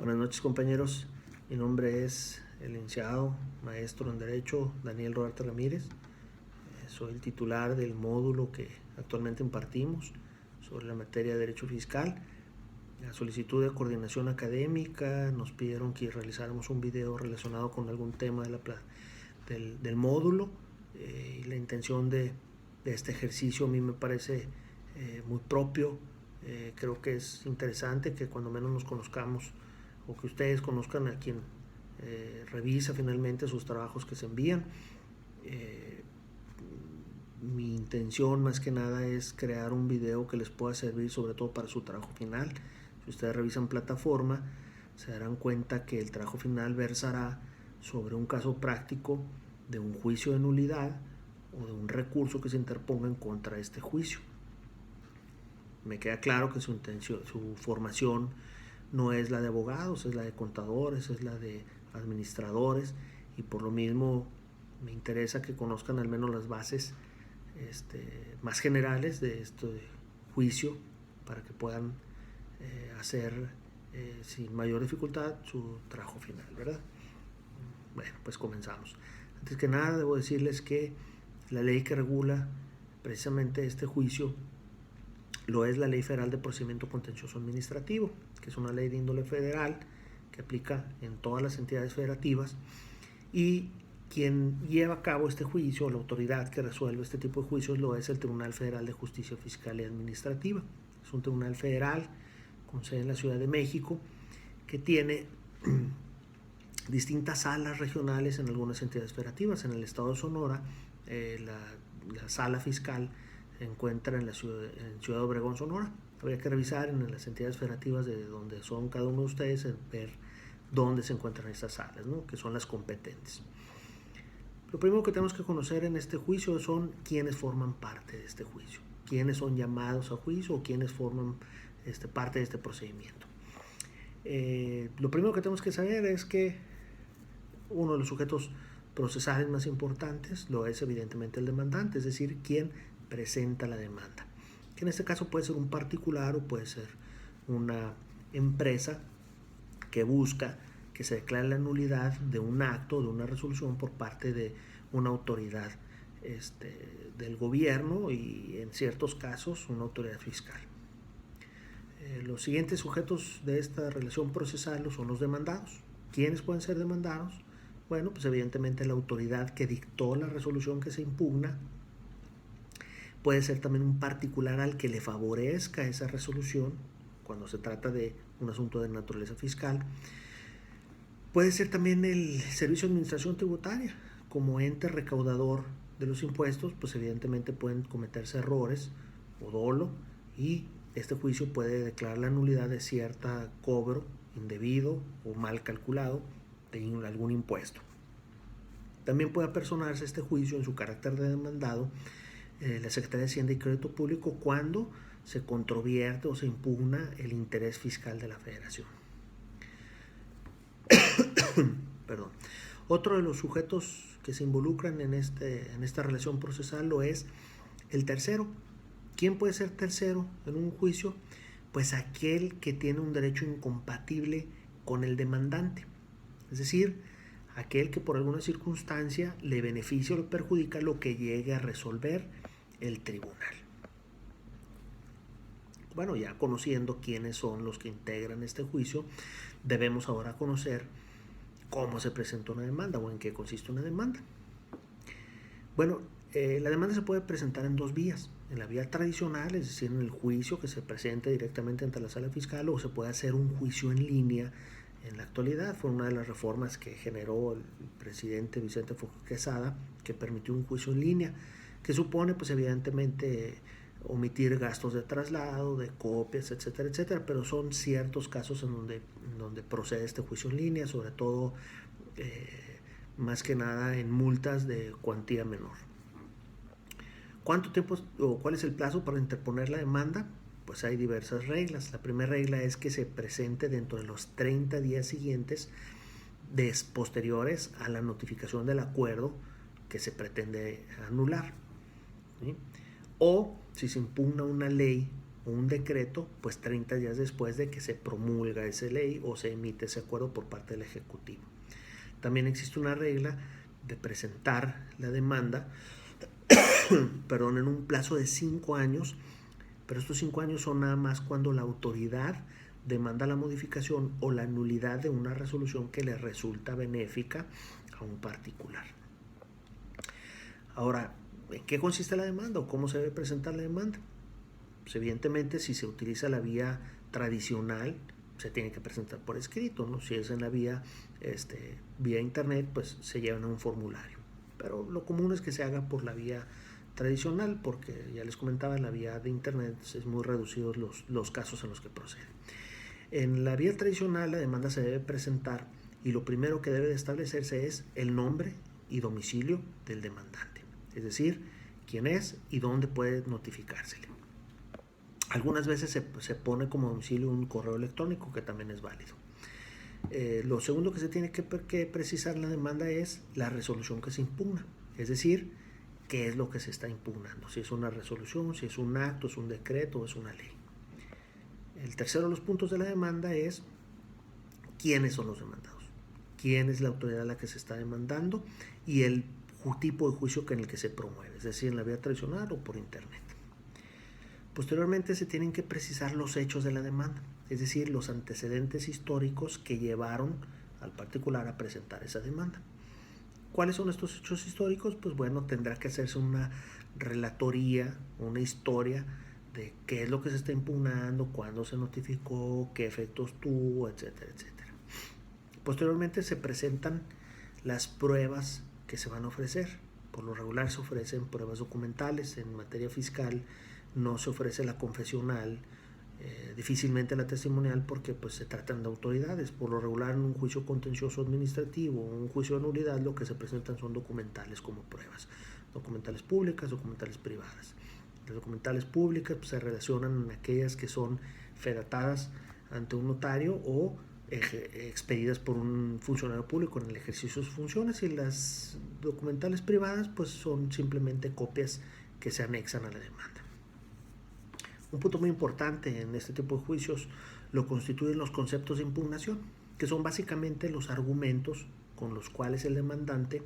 Buenas noches, compañeros. Mi nombre es el licenciado maestro en Derecho Daniel Roberto Ramírez. Soy el titular del módulo que actualmente impartimos sobre la materia de Derecho Fiscal. La solicitud de coordinación académica nos pidieron que realizáramos un video relacionado con algún tema del módulo. Y la intención de este ejercicio a mí me parece muy propio. Creo que es interesante que cuando menos nos conozcamos o que ustedes conozcan a quien revisa finalmente sus trabajos que se envían. Mi intención más que nada es crear un video que les pueda servir sobre todo para su trabajo final. Si ustedes revisan plataforma, se darán cuenta que el trabajo final versará sobre un caso práctico de un juicio de nulidad o de un recurso que se interponga en contra de este juicio. Me queda claro que su formación no es la de abogados, es la de contadores, es la de administradores, y por lo mismo me interesa que conozcan al menos las bases más generales de este juicio para que puedan hacer sin mayor dificultad su trabajo final, ¿verdad? Bueno, pues comenzamos. Antes que nada debo decirles que la ley que regula precisamente este juicio lo es la Ley Federal de Procedimiento Contencioso Administrativo, que es una ley de índole federal que aplica en todas las entidades federativas, y quien lleva a cabo este juicio, la autoridad que resuelve este tipo de juicios, lo es el Tribunal Federal de Justicia Fiscal y Administrativa. Es un tribunal federal con sede en la Ciudad de México que tiene distintas salas regionales en algunas entidades federativas. En el estado de Sonora, la sala fiscal se encuentra en Ciudad de Obregón, Sonora. Habría que revisar en las entidades federativas de donde son cada uno de ustedes, ver dónde se encuentran estas salas, ¿no? Que son las competentes. Lo primero que tenemos que conocer en este juicio son quiénes forman parte de este juicio, quiénes son llamados a juicio o quiénes forman parte de este procedimiento. Lo primero que tenemos que saber es que uno de los sujetos procesales más importantes lo es evidentemente el demandante, es decir, quien presenta la demanda, que en este caso puede ser un particular o puede ser una empresa que busca que se declare la nulidad de un acto, de una resolución por parte de una autoridad del gobierno y en ciertos casos una autoridad fiscal. Los siguientes sujetos de esta relación procesal son los demandados. ¿Quiénes pueden ser demandados? Bueno, pues evidentemente la autoridad que dictó la resolución que se impugna. Puede ser también un particular al que le favorezca esa resolución cuando se trata de un asunto de naturaleza fiscal. Puede ser también el Servicio de Administración Tributaria. Como ente recaudador de los impuestos, pues evidentemente pueden cometerse errores o dolo y este juicio puede declarar la nulidad de cierto cobro indebido o mal calculado de algún impuesto. También puede apersonarse este juicio en su carácter de demandado la Secretaría de Hacienda y Crédito Público cuando se controvierte o se impugna el interés fiscal de la Federación. Perdón. Otro de los sujetos que se involucran en esta relación procesal lo es el tercero. ¿Quién puede ser tercero en un juicio? Pues aquel que tiene un derecho incompatible con el demandante. Es decir, aquel que por alguna circunstancia le beneficia o le perjudica lo que llegue a resolver el tribunal. Bueno, ya conociendo quiénes son los que integran este juicio, debemos ahora conocer cómo se presenta una demanda o en qué consiste una demanda. Bueno, la demanda se puede presentar en dos vías. En la vía tradicional, es decir, en el juicio que se presente directamente ante la sala fiscal, o se puede hacer un juicio en línea. En la actualidad fue una de las reformas que generó el presidente Vicente Fox Quesada, que permitió un juicio en línea, que supone pues evidentemente omitir gastos de traslado, de copias, etcétera, etcétera, pero son ciertos casos en donde procede este juicio en línea, sobre todo más que nada en multas de cuantía menor. ¿Cuánto tiempo o cuál es el plazo para interponer la demanda? Pues hay diversas reglas. La primera regla es que se presente dentro de los 30 días siguientes posteriores a la notificación del acuerdo que se pretende anular, ¿sí? O si se impugna una ley o un decreto, pues 30 días después de que se promulga esa ley o se emite ese acuerdo por parte del Ejecutivo. También existe una regla de presentar la demanda en un plazo de 5 años, pero estos 5 años son nada más cuando la autoridad demanda la modificación o la nulidad de una resolución que le resulta benéfica a un particular. Ahora, ¿en qué consiste la demanda o cómo se debe presentar la demanda? Pues evidentemente, si se utiliza la vía tradicional, se tiene que presentar por escrito, ¿no? Si es en la vía internet, pues se llevan a un formulario. Pero lo común es que se haga por la vía tradicional, porque ya les comentaba, en la vía de internet es muy reducidos los casos en los que procede. En la vía tradicional la demanda se debe presentar y lo primero que debe de establecerse es el nombre y domicilio del demandante, es decir, quién es y dónde puede notificársele. Algunas veces se pone como domicilio un correo electrónico, que también es válido. Lo segundo que se tiene que precisar en la demanda es la resolución que se impugna, es decir, qué es lo que se está impugnando, si es una resolución, si es un acto, es un decreto o es una ley. El tercero de los puntos de la demanda es quiénes son los demandados, quién es la autoridad a la que se está demandando y el tipo de juicio en el que se promueve, es decir, en la vía tradicional o por internet. Posteriormente se tienen que precisar los hechos de la demanda, es decir, los antecedentes históricos que llevaron al particular a presentar esa demanda. ¿Cuáles son estos hechos históricos? Pues bueno, tendrá que hacerse una relatoría, una historia de qué es lo que se está impugnando, cuándo se notificó, qué efectos tuvo, etcétera, etcétera. Posteriormente se presentan las pruebas que se van a ofrecer. Por lo regular se ofrecen pruebas documentales. En materia fiscal no se ofrece la confesional, difícilmente la testimonial, porque pues se tratan de autoridades. Por lo regular en un juicio contencioso administrativo o un juicio de nulidad lo que se presentan son documentales como pruebas, documentales públicas, documentales privadas. Las documentales públicas pues, se relacionan en aquellas que son fedatadas ante un notario o expedidas por un funcionario público en el ejercicio de sus funciones, y las documentales privadas pues son simplemente copias que se anexan a la demanda. Un punto muy importante en este tipo de juicios lo constituyen los conceptos de impugnación, que son básicamente los argumentos con los cuales el demandante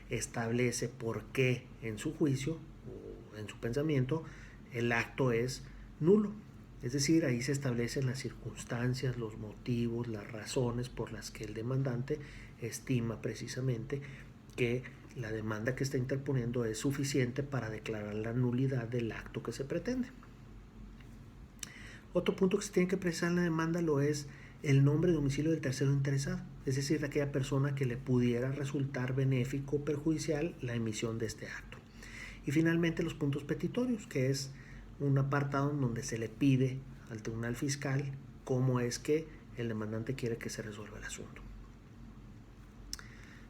establece por qué en su juicio o en su pensamiento el acto es nulo. Es decir, ahí se establecen las circunstancias, los motivos, las razones por las que el demandante estima precisamente que la demanda que está interponiendo es suficiente para declarar la nulidad del acto que se pretende. Otro punto que se tiene que precisar en la demanda lo es el nombre y domicilio del tercero interesado, es decir, de aquella persona que le pudiera resultar benéfico o perjudicial la emisión de este acto. Y finalmente los puntos petitorios, que es un apartado en donde se le pide al tribunal fiscal cómo es que el demandante quiere que se resuelva el asunto.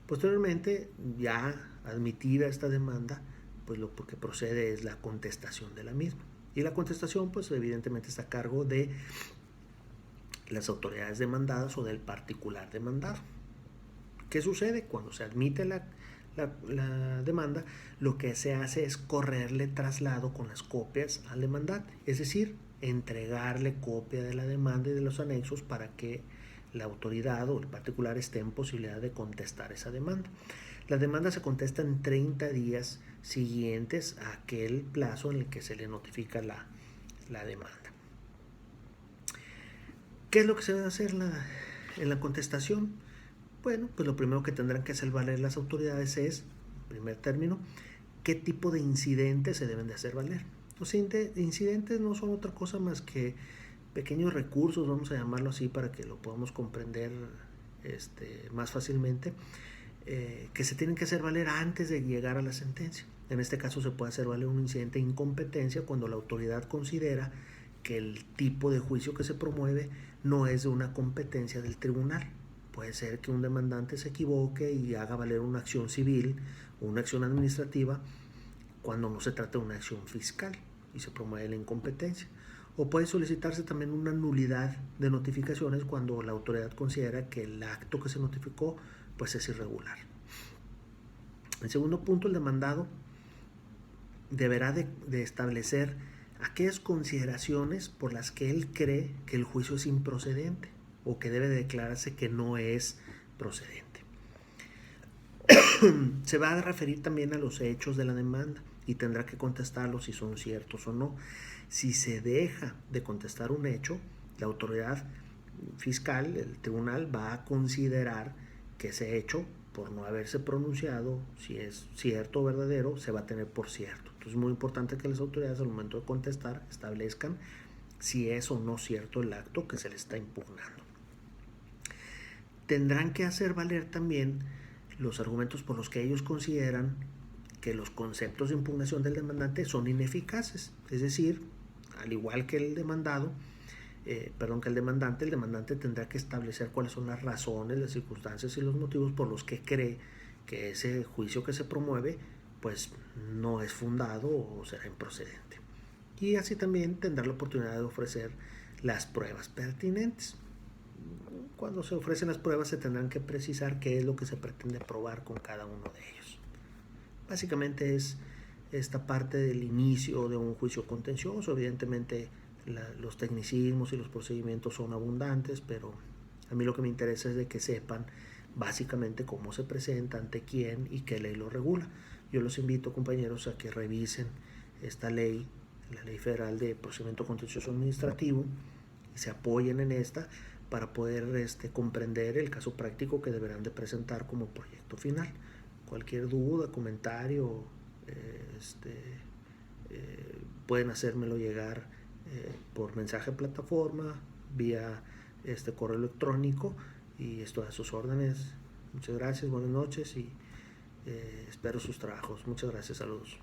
Posteriormente, ya admitida esta demanda, pues lo que procede es la contestación de la misma. Y la contestación, pues evidentemente está a cargo de las autoridades demandadas o del particular demandado. ¿Qué sucede? Cuando se admite la demanda, lo que se hace es correrle traslado con las copias al demandante, es decir, entregarle copia de la demanda y de los anexos para que la autoridad o el particular esté en posibilidad de contestar esa demanda. La demanda se contesta en 30 días siguientes a aquel plazo en el que se le notifica la demanda. ¿Qué es lo que se debe hacer en la contestación? Bueno, pues lo primero que tendrán que hacer valer las autoridades es, en primer término, qué tipo de incidentes se deben de hacer valer. Los incidentes no son otra cosa más que pequeños recursos, vamos a llamarlo así para que lo podamos comprender más fácilmente, que se tienen que hacer valer antes de llegar a la sentencia. En este caso se puede hacer valer un incidente de incompetencia cuando la autoridad considera que el tipo de juicio que se promueve no es de una competencia del tribunal. Puede ser que un demandante se equivoque y haga valer una acción civil o una acción administrativa cuando no se trata de una acción fiscal y se promueve la incompetencia. O puede solicitarse también una nulidad de notificaciones cuando la autoridad considera que el acto que se notificó pues es irregular. En segundo punto, el demandado deberá de establecer aquellas consideraciones por las que él cree que el juicio es improcedente o que debe declararse que no es procedente. Se va a referir también a los hechos de la demanda y tendrá que contestarlos si son ciertos o no. Si se deja de contestar un hecho, la autoridad fiscal, el tribunal, va a considerar que ese hecho, por no haberse pronunciado, si es cierto o verdadero, se va a tener por cierto. Entonces es muy importante que las autoridades al momento de contestar establezcan si es o no cierto el acto que se le está impugnando. Tendrán que hacer valer también los argumentos por los que ellos consideran que los conceptos de impugnación del demandante son ineficaces, es decir, al igual que el demandado, el demandante tendrá que establecer cuáles son las razones, las circunstancias y los motivos por los que cree que ese juicio que se promueve pues no es fundado o será improcedente. Y así también tendrá la oportunidad de ofrecer las pruebas pertinentes. Cuando se ofrecen las pruebas se tendrán que precisar qué es lo que se pretende probar con cada uno de ellos. Básicamente es esta parte del inicio de un juicio contencioso. Evidentemente los tecnicismos y los procedimientos son abundantes, pero a mí lo que me interesa es de que sepan básicamente cómo se presenta, ante quién y qué ley lo regula. Yo los invito, compañeros, a que revisen esta ley, la Ley Federal de Procedimiento Contencioso Administrativo, y se apoyen en esta para poder comprender el caso práctico que deberán de presentar como proyecto final. Cualquier duda, comentario, pueden hacérmelo llegar por mensaje de plataforma, vía correo electrónico, y estoy a sus órdenes. Muchas gracias, buenas noches y espero sus trabajos. Muchas gracias, saludos.